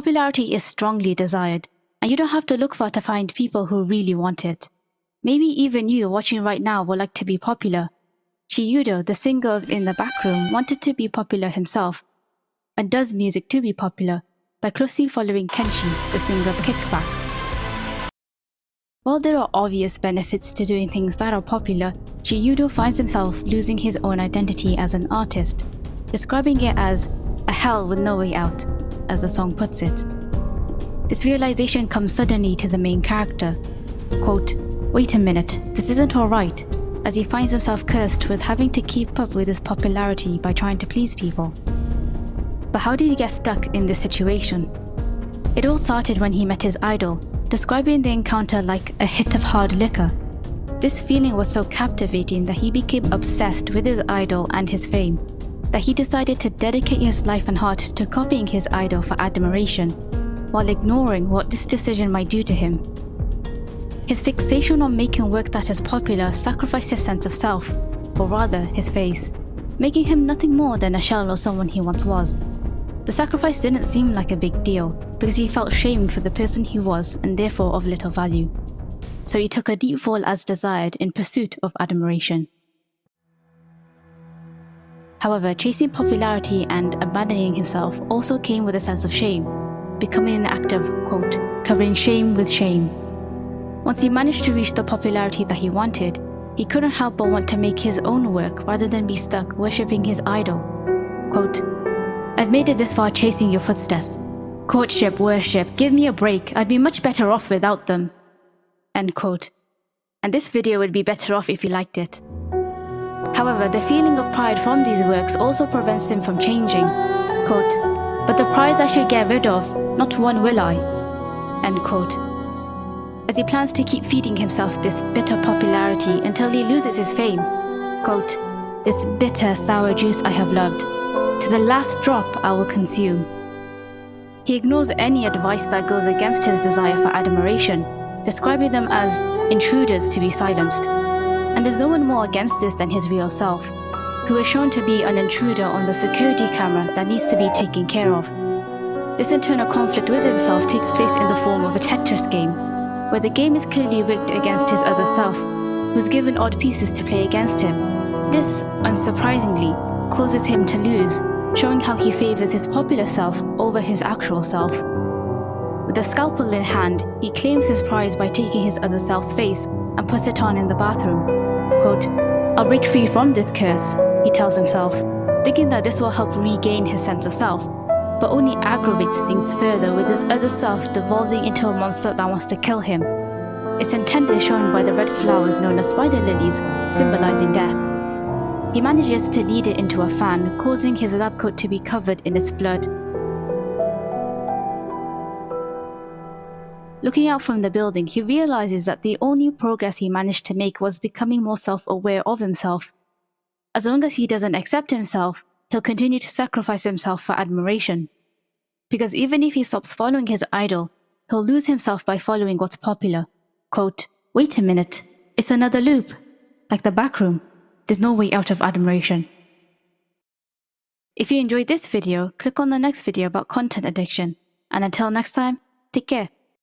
Popularity is strongly desired, and you don't have to look far to find people who really want it. Maybe even you watching right now would like to be popular. Syuduo, the singer of In the Backroom, wanted to be popular himself, and does music to be popular by closely following Kenshi, the singer of Kickback. While there are obvious benefits to doing things that are popular, Syuduo finds himself losing his own identity as an artist, describing it as a hell with no way out, as the song puts it. This realization comes suddenly to the main character. Quote, "Wait a minute, this isn't alright," as he finds himself cursed with having to keep up with his popularity by trying to please people. But how did he get stuck in this situation? It all started when he met his idol, describing the encounter like a hit of hard liquor. This feeling was so captivating that he became obsessed with his idol and his fame, that he decided to dedicate his life and heart to copying his idol for admiration, while ignoring what this decision might do to him. His fixation on making work that is popular sacrificed his sense of self, or rather his face, making him nothing more than a shell of someone he once was. The sacrifice didn't seem like a big deal, because he felt shame for the person he was and therefore of little value. So he took a deep fall as desired in pursuit of admiration. However, chasing popularity and abandoning himself also came with a sense of shame, becoming an act of, quote, covering shame with shame. Once he managed to reach the popularity that he wanted, he couldn't help but want to make his own work rather than be stuck worshipping his idol. Quote, "I've made it this far chasing your footsteps. Courtship, worship, give me a break. I'd be much better off without them." End quote. And this video would be better off if you liked it. However, the feeling of pride from these works also prevents him from changing. Quote, "But the prize I should get rid of, not one will I." End quote. As he plans to keep feeding himself this bitter popularity until he loses his fame. Quote, "This bitter, sour juice I have loved. To the last drop I will consume." He ignores any advice that goes against his desire for admiration, describing them as intruders to be silenced. And there's no one more against this than his real self, who is shown to be an intruder on the security camera that needs to be taken care of. This internal conflict with himself takes place in the form of a Tetris game, where the game is clearly rigged against his other self, who's given odd pieces to play against him. This, unsurprisingly, causes him to lose, showing how he favors his popular self over his actual self. With a scalpel in hand, he claims his prize by taking his other self's face and puts it on in the bathroom. Quote, "I'll break free from this curse," he tells himself, thinking that this will help regain his sense of self, but only aggravates things further with his other self devolving into a monster that wants to kill him. Its intent is shown by the red flowers known as spider lilies, symbolizing death. He manages to lead it into a fan, causing his lab coat to be covered in its blood. Looking out from the building, he realizes that the only progress he managed to make was becoming more self-aware of himself. As long as he doesn't accept himself, he'll continue to sacrifice himself for admiration. Because even if he stops following his idol, he'll lose himself by following what's popular. Quote, "Wait a minute, it's another loop. Like the back room, there's no way out of admiration." If you enjoyed this video, click on the next video about content addiction. And until next time, take care.